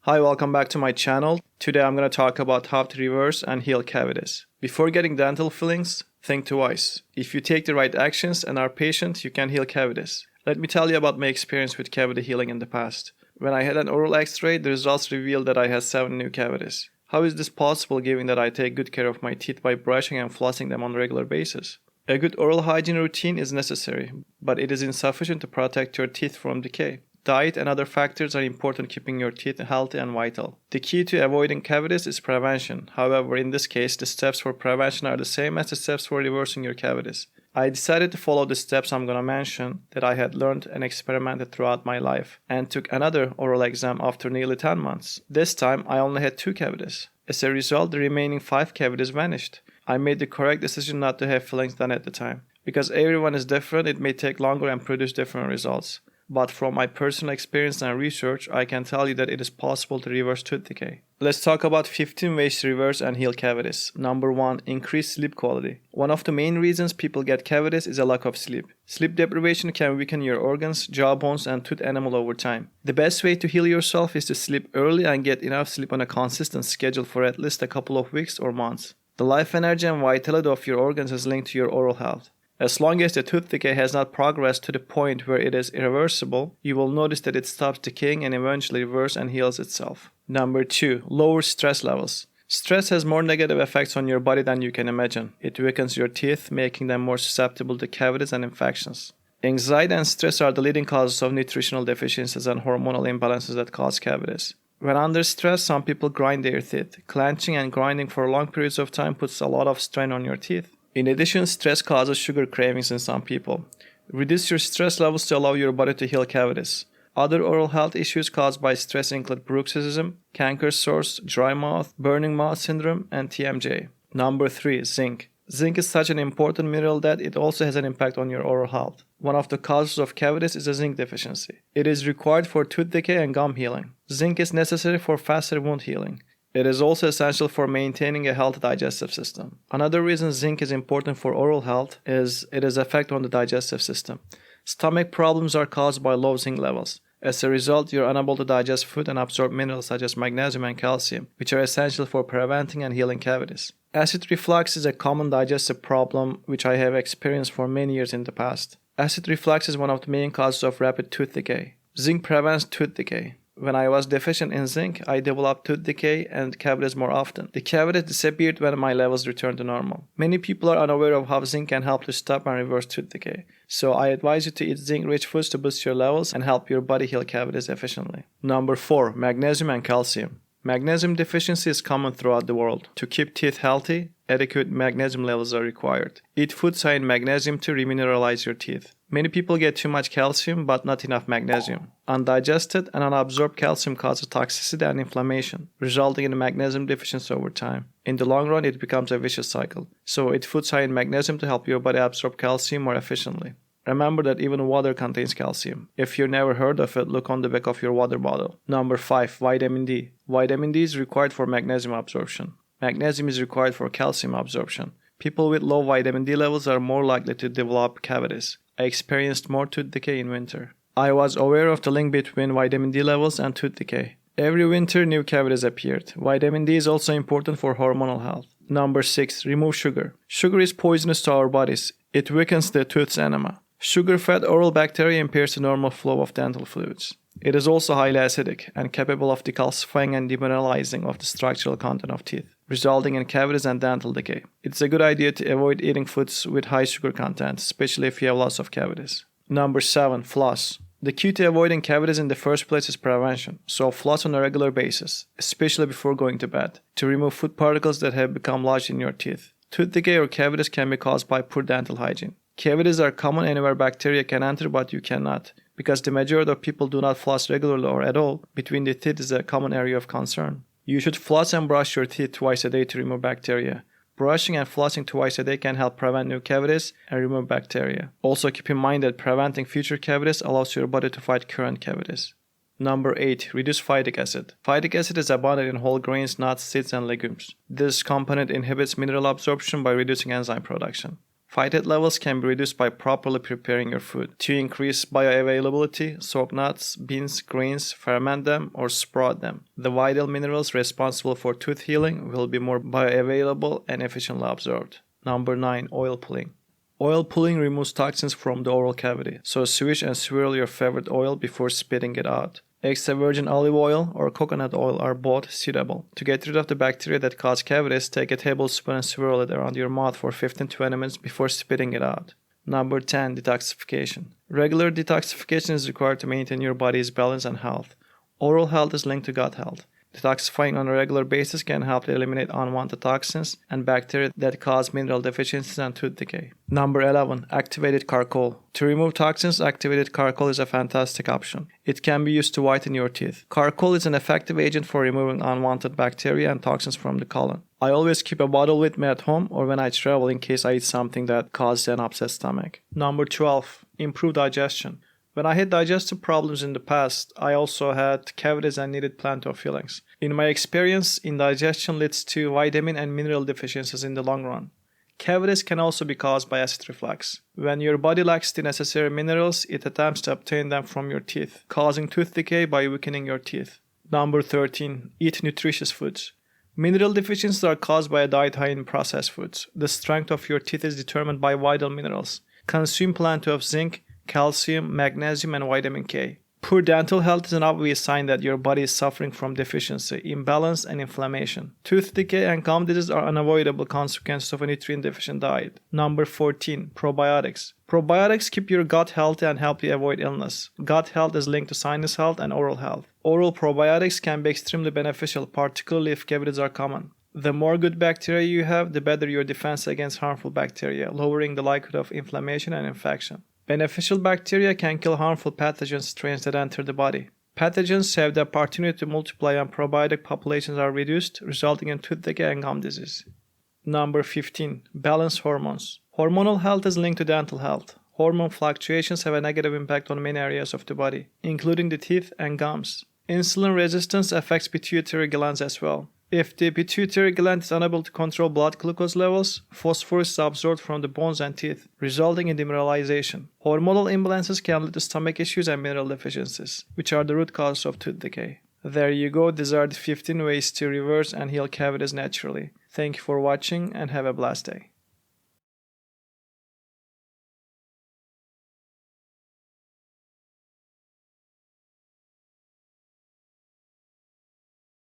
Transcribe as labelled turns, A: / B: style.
A: Hi, welcome back to my channel. Today I'm going to talk about how to reverse and heal cavities. Before getting dental fillings, think twice. If you take the right actions and are patient, you can heal cavities. Let me tell you about my experience with cavity healing in the past. When I had an oral x-ray, the results revealed that I had 7 new cavities. How is this possible given that I take good care of my teeth by brushing and flossing them on a regular basis? A good oral hygiene routine is necessary, but it is insufficient to protect your teeth from decay. Diet and other factors are important keeping your teeth healthy and vital. The key to avoiding cavities is prevention. However, in this case, the steps for prevention are the same as the steps for reversing your cavities. I decided to follow the steps I'm going to mention that I had learned and experimented throughout my life, and took another oral exam after nearly 10 months. This time, I only had 2 cavities. As a result, the remaining 5 cavities vanished. I made the correct decision not to have fillings done at the time. Because everyone is different, it may take longer and produce different results. But from my personal experience and research, I can tell you that it is possible to reverse tooth decay. Let's talk about 15 ways to reverse and heal cavities. Number 1. Increase sleep quality. One of the main reasons people get cavities is a lack of sleep. Sleep deprivation can weaken your organs, jaw bones, and tooth enamel over time. The best way to heal yourself is to sleep early and get enough sleep on a consistent schedule for at least a couple of weeks or months. The life energy and vitality of your organs is linked to your oral health. As long as the tooth decay has not progressed to the point where it is irreversible, you will notice that it stops decaying and eventually reverses and heals itself. Number 2. Lower stress levels. Stress has more negative effects on your body than you can imagine. It weakens your teeth, making them more susceptible to cavities and infections. Anxiety and stress are the leading causes of nutritional deficiencies and hormonal imbalances that cause cavities. When under stress, some people grind their teeth. Clenching and grinding for long periods of time puts a lot of strain on your teeth. In addition, stress causes sugar cravings in some people. Reduce your stress levels to allow your body to heal cavities. Other oral health issues caused by stress include bruxism, canker sores, dry mouth, burning mouth syndrome, and TMJ. Number 3. Zinc. Zinc is such an important mineral that it also has an impact on your oral health. One of the causes of cavities is a zinc deficiency. It is required for tooth decay and gum healing. Zinc is necessary for faster wound healing. It is also essential for maintaining a healthy digestive system. Another reason zinc is important for oral health is its effect on the digestive system. Stomach problems are caused by low zinc levels. As a result, you're unable to digest food and absorb minerals such as magnesium and calcium, which are essential for preventing and healing cavities. Acid reflux is a common digestive problem which I have experienced for many years in the past. Acid reflux is one of the main causes of rapid tooth decay. Zinc prevents tooth decay. When I was deficient in zinc, I developed tooth decay and cavities more often. The cavities disappeared when my levels returned to normal. Many people are unaware of how zinc can help to stop and reverse tooth decay. So I advise you to eat zinc-rich foods to boost your levels and help your body heal cavities efficiently. Number 4. Magnesium and calcium. Magnesium deficiency is common throughout the world. To keep teeth healthy, adequate magnesium levels are required. Eat foods high in magnesium to remineralize your teeth. Many people get too much calcium but not enough magnesium. Undigested and unabsorbed calcium causes toxicity and inflammation, resulting in a magnesium deficiency over time. In the long run, it becomes a vicious cycle. So eat foods high in magnesium to help your body absorb calcium more efficiently. Remember that even water contains calcium. If you've never heard of it, look on the back of your water bottle. Number 5. Vitamin D. Vitamin D is required for magnesium absorption. Magnesium is required for calcium absorption. People with low vitamin D levels are more likely to develop cavities. I experienced more tooth decay in winter. I was aware of the link between vitamin D levels and tooth decay. Every winter, new cavities appeared. Vitamin D is also important for hormonal health. Number 6. Remove sugar. Sugar is poisonous to our bodies. It weakens the tooth's enamel. Sugar-fed oral bacteria impairs the normal flow of dental fluids. It is also highly acidic and capable of decalcifying and demineralizing of the structural content of teeth, resulting in cavities and dental decay. It's a good idea to avoid eating foods with high sugar content, especially if you have lots of cavities. Number 7. Floss. The key to avoiding cavities in the first place is prevention, so floss on a regular basis, especially before going to bed, to remove food particles that have become lodged in your teeth. Tooth decay or cavities can be caused by poor dental hygiene. Cavities are common anywhere bacteria can enter, but you cannot. Because the majority of people do not floss regularly or at all, between the teeth is a common area of concern. You should floss and brush your teeth twice a day to remove bacteria. Brushing and flossing twice a day can help prevent new cavities and remove bacteria. Also keep in mind that preventing future cavities allows your body to fight current cavities. Number 8. Reduce phytic acid. Phytic acid is abundant in whole grains, nuts, seeds, and legumes. This component inhibits mineral absorption by reducing enzyme production. Phytate levels can be reduced by properly preparing your food. To increase bioavailability, soak nuts, beans, grains, ferment them, or sprout them. The vital minerals responsible for tooth healing will be more bioavailable and efficiently absorbed. Number 9. Oil pulling. Oil pulling removes toxins from the oral cavity, so swish and swirl your favorite oil before spitting it out. Extra virgin olive oil or coconut oil are both suitable. To get rid of the bacteria that cause cavities, take a tablespoon and swirl it around your mouth for 15-20 minutes before spitting it out. Number 10. Detoxification. Regular detoxification is required to maintain your body's balance and health. Oral health is linked to gut health. Detoxifying on a regular basis can help to eliminate unwanted toxins and bacteria that cause mineral deficiencies and tooth decay. Number 11. Activated charcoal. To remove toxins, activated charcoal is a fantastic option. It can be used to whiten your teeth. Charcoal is an effective agent for removing unwanted bacteria and toxins from the colon. I always keep a bottle with me at home or when I travel in case I eat something that causes an upset stomach. Number 12. Improve digestion. When I had digestive problems in the past, I also had cavities and needed plantar fillings. In my experience, indigestion leads to vitamin and mineral deficiencies in the long run. Cavities can also be caused by acid reflux. When your body lacks the necessary minerals, it attempts to obtain them from your teeth, causing tooth decay by weakening your teeth. Number 13. Eat nutritious foods. Mineral deficiencies are caused by a diet high in processed foods. The strength of your teeth is determined by vital minerals. Consume plenty of zinc, calcium, magnesium, and vitamin K. Poor dental health is an obvious sign that your body is suffering from deficiency, imbalance, and inflammation. Tooth decay and gum disease are unavoidable consequences of a nutrient-deficient diet. Number 14. Probiotics. Probiotics keep your gut healthy and help you avoid illness. Gut health is linked to sinus health and oral health. Oral probiotics can be extremely beneficial, particularly if cavities are common. The more good bacteria you have, the better your defense against harmful bacteria, lowering the likelihood of inflammation and infection. Beneficial bacteria can kill harmful pathogen strains that enter the body. Pathogens have the opportunity to multiply and probiotic populations are reduced, resulting in tooth decay and gum disease. Number 15. Balance hormones. Hormonal health is linked to dental health. Hormone fluctuations have a negative impact on many areas of the body, including the teeth and gums. Insulin resistance affects pituitary glands as well. If the pituitary gland is unable to control blood glucose levels, phosphorus is absorbed from the bones and teeth, resulting in demineralization. Hormonal imbalances can lead to stomach issues and mineral deficiencies, which are the root cause of tooth decay. There you go, these are the 15 ways to reverse and heal cavities naturally. Thank you for watching and have a blessed day.